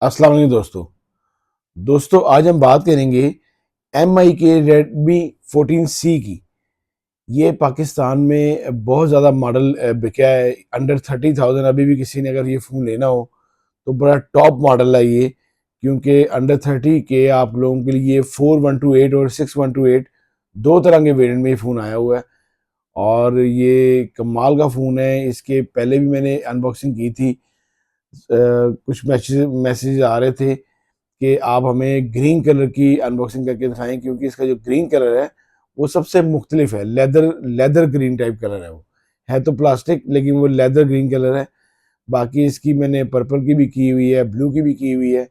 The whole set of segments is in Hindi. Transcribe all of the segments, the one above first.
अस्सलाम वालेकुम दोस्तों आज हम बात करेंगे MI के Redmi 14C की। ये पाकिस्तान में बहुत ज़्यादा मॉडल बिका है। अंडर 30,000 अभी भी किसी ने अगर ये फ़ोन लेना हो तो बड़ा टॉप मॉडल है ये, क्योंकि अंडर 30 के आप लोगों के लिए 4128 और 6128 दो तरह के वेरिएंट में ये फ़ोन आया हुआ है और ये कमाल का फ़ोन है। इसके पहले भी मैंने अनबॉक्सिंग की थी। कुछ मैसेज आ रहे थे कि आप हमें ग्रीन कलर की अनबॉक्सिंग करके दिखाएं, क्योंकि इसका जो ग्रीन कलर है वो सबसे मुख्तलिफ है। Leather leather green type colour है तो प्लास्टिक, लेकिन वो लेदर ग्रीन कलर है। बाकी इसकी मैंने पर्पल की भी की हुई है, ब्लू की भी की हुई है।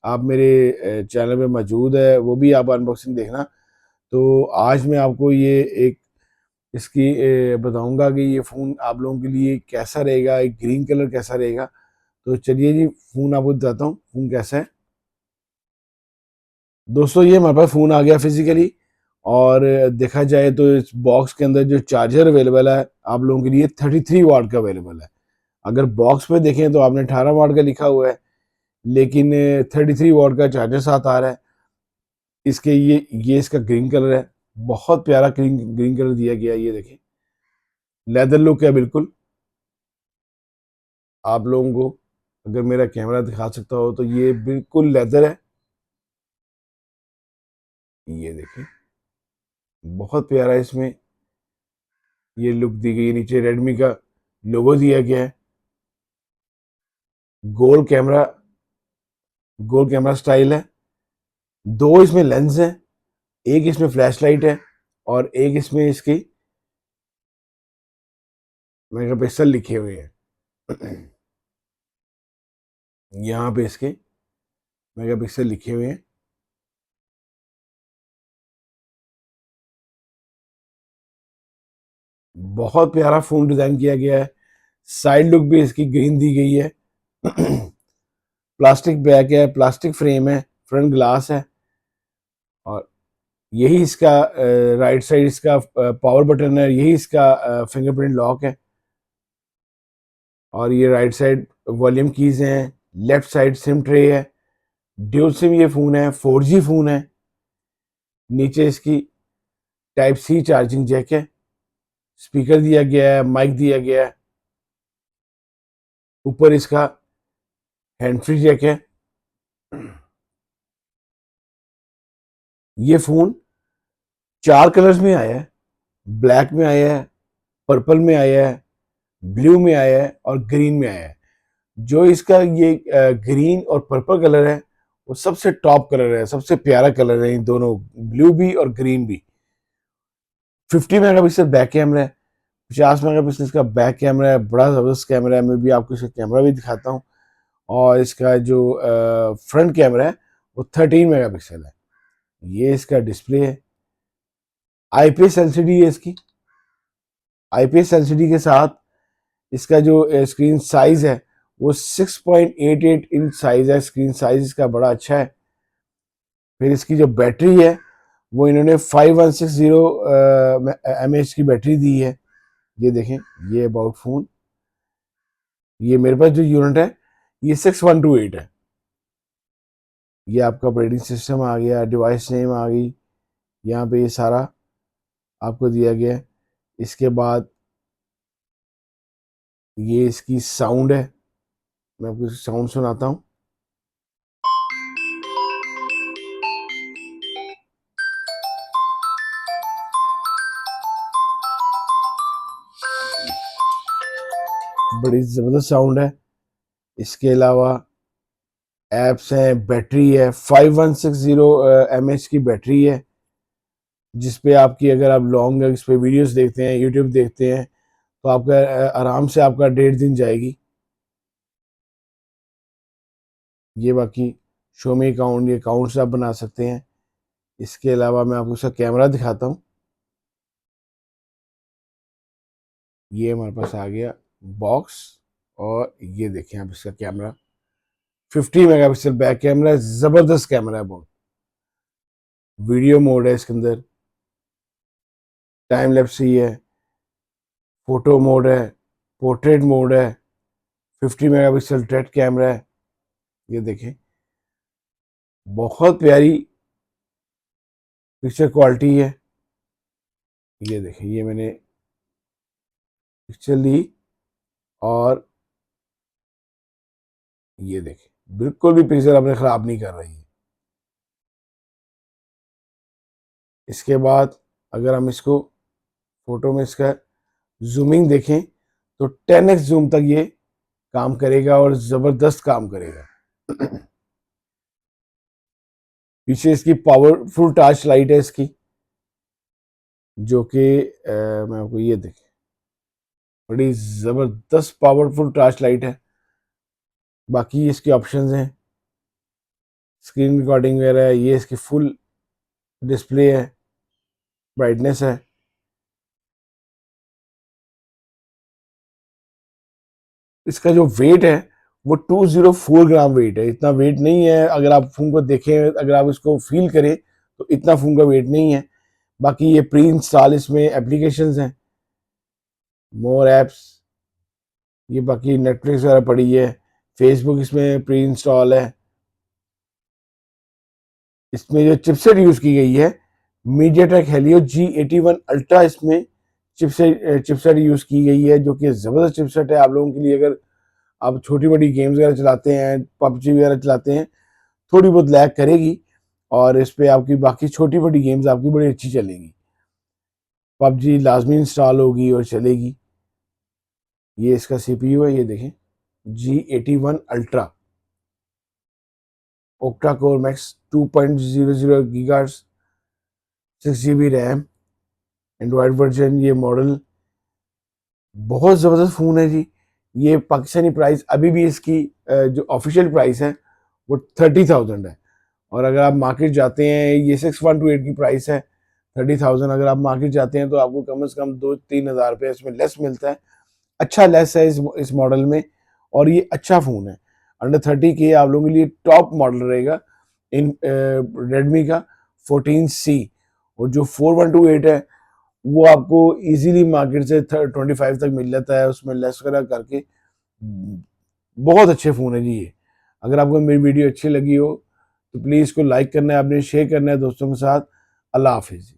आप मेरे चैनल पे मौजूद है, वो भी आप अनबॉक्सिंग देखना। तो आज मैं आपको ये एक इसकी बताऊंगा कि ये फ़ोन आप लोगों के लिए कैसा रहेगा, एक ग्रीन कलर कैसा रहेगा। तो चलिए जी, फ़ोन आपको बताता हूँ फ़ोन कैसा है। दोस्तों ये हमारे पास फ़ोन आ गया फिजिकली, और देखा जाए तो इस बॉक्स के अंदर जो चार्जर अवेलेबल है आप लोगों के लिए 33 वाट का अवेलेबल है। अगर बॉक्स पे देखें तो आपने 18 वाट का लिखा हुआ है, लेकिन 33 वाट का चार्जर साथ आ रहा है। इसके ये इसका ग्रीन कलर है, बहुत प्यारा ग्रीन ग्रीन कलर दिया गया है। ये देखें, लेदर लुक है बिल्कुल। आप लोगों को अगर मेरा कैमरा दिखा सकता हो तो ये बिल्कुल लेदर है। ये देखें, बहुत प्यारा इसमें ये लुक दी गई है। नीचे रेडमी का लोगो दिया गया है। गोल कैमरा गोल कैमरा स्टाइल है। दो इसमें लेंस है, एक इसमें फ्लैश लाइट है और एक इसमें इसकी मेगापिक्सल लिखे हुए हैं। यहाँ पे इसके मेगापिक्सल लिखे हुए हैं। बहुत प्यारा फोन डिजाइन किया गया है। साइड लुक भी इसकी ग्रीन दी गई है। प्लास्टिक बैक है, प्लास्टिक फ्रेम है, फ्रंट ग्लास है। और यही इसका राइट साइड इसका पावर बटन है, यही इसका फिंगरप्रिंट लॉक है। और ये राइट साइड वॉल्यूम कीज हैं, लेफ्ट साइड सिम ट्रे है। ड्यूल सिम ये फ़ोन है, 4G फ़ोन है। नीचे इसकी टाइप सी चार्जिंग जैक है, स्पीकर दिया गया है, माइक दिया गया है। ऊपर इसका हैंड फ्री जैक है। ये फ़ोन चार कलर्स में आया है। ब्लैक में आया है, पर्पल में आया है, ब्लू में आया है और ग्रीन में आया है। जो इसका ये ग्रीन और पर्पल कलर है वो सबसे टॉप कलर है, सबसे प्यारा कलर है। इन दोनों, ब्लू भी और ग्रीन भी। 50 मेगापिक्सल बैक कैमरा है, 50 मेगापिक्सल इसका बैक कैमरा है। बड़ा ज़बरदस्त कैमरा है। मैं भी आपको इसका कैमरा भी दिखाता हूँ। और इसका जो फ्रंट कैमरा है वो 13 मेगापिक्सल है। ये इसका डिस्प्ले है। IPS एलसीडी है इसकी। IPS एलसीडी के साथ इसका जो स्क्रीन साइज है वो 6.88 इंच साइज है। स्क्रीन साइज इसका बड़ा अच्छा है। फिर इसकी जो बैटरी है वो इन्होंने 5160 mAh की बैटरी दी है। ये देखें, ये अबाउट फोन। ये मेरे पास जो यूनिट है ये 6128 है। ये आपका ऑपरेटिंग सिस्टम आ गया, डिवाइस नेम आ गई, यहाँ पे ये सारा आपको दिया गया है। इसके बाद ये इसकी साउंड है, मैं आपको साउंड सुनाता हूँ। बड़ी ज़बरदस्त साउंड है। इसके अलावा एप्स हैं, बैटरी है, 5160 mAh की बैटरी है, जिसपे आपकी अगर आप लॉन्ग इस पे वीडियोस देखते हैं, यूट्यूब देखते हैं, तो आपका आराम से आपका 1.5 दिन जाएगी। ये बाकी शो मी अकाउंट, ये अकाउंट्स आप बना सकते हैं। इसके अलावा मैं आपको इसका कैमरा दिखाता हूँ। ये हमारे पास आ गया बॉक्स, और ये देखें आप इसका कैमरा। 50 मेगापिक्सल बैक कैमरा है, ज़बरदस्त कैमरा है बहुत। वीडियो मोड है इसके अंदर, टाइम लैप्स ही है, फोटो मोड है, पोर्ट्रेट मोड है, 50 मेगापिक्सल ट्रेड कैमरा है। ये देखें, बहुत प्यारी पिक्चर क्वालिटी है। ये देखिए, ये मैंने पिक्चर ली और ये देखिए, बिल्कुल भी पिक्चर अपने खराब नहीं कर रही है। इसके बाद अगर हम इसको फोटो में इसका जूमिंग देखें तो 10x जूम तक ये काम करेगा और जबरदस्त काम करेगा। पीछे इसकी पावरफुल टॉर्च लाइट है इसकी, जो कि मैं आपको ये देखें, बड़ी जबरदस्त पावरफुल टॉर्च लाइट है। बाकी इसके ऑप्शंस हैं, स्क्रीन रिकॉर्डिंग वगैरह है, ये इसकी फुल डिस्प्ले है, ब्राइटनेस है। इसका जो वेट है वो 204 ग्राम वेट है। इतना वेट नहीं है, अगर आप फोन को देखें, अगर आप इसको फील करें तो इतना फोन का वेट नहीं है। बाकी ये प्री इंस्टॉल इसमें एप्लीकेशंस हैं, मोर एप्स, ये बाकी नेटफ्लिक्स वगैरह पड़ी है, फेसबुक इसमें प्री इंस्टॉल है। इसमें जो चिपसेट यूज की गई है मीडियाटेक हेलियो G81 अल्ट्रा, इसमें चिपसेट यूज की गई है, जो कि जबरदस्त चिपसेट है आप लोगों के लिए। अगर आप छोटी बड़ी गेम्स वगैरह चलाते हैं, पबजी वगैरह चलाते हैं, थोड़ी बहुत लैग करेगी और इस पे आपकी बाकी छोटी बड़ी गेम्स आपकी बड़ी अच्छी चलेगी। पबजी लाजमी इंस्टॉल होगी और चलेगी। ये इसका सीपीयू है, ये देखें, G81 ultra, octa core max 2.00 gigahertz, 6 GB RAM, Android version. ये मॉडल बहुत ज़बरदस्त फ़ोन है जी। ये पाकिस्तानी प्राइस अभी भी इसकी जो ऑफिशियल प्राइस है वो 30,000 है। और अगर आप मार्केट जाते हैं, ये 6128 की प्राइस है, 30,000। अगर आप मार्केट जाते हैं तो आपको कम से कम 2-3 हज़ार रुपये इसमें लेस मिलता है। अच्छा लेस है इस मॉडल में, और ये अच्छा फ़ोन है। अंडर 30 के आप लोगों के लिए टॉप मॉडल रहेगा इन रेडमी का 14C। और जो 4128 है वो आपको इजीली मार्केट से 25 तक मिल जाता है, उसमें लेस वगैरह करके। बहुत अच्छे फ़ोन है जी ये। अगर आपको मेरी वीडियो अच्छी लगी हो तो प्लीज़ इसको लाइक करना है, आपने शेयर करना है दोस्तों के साथ। अल्लाह हाफिज़।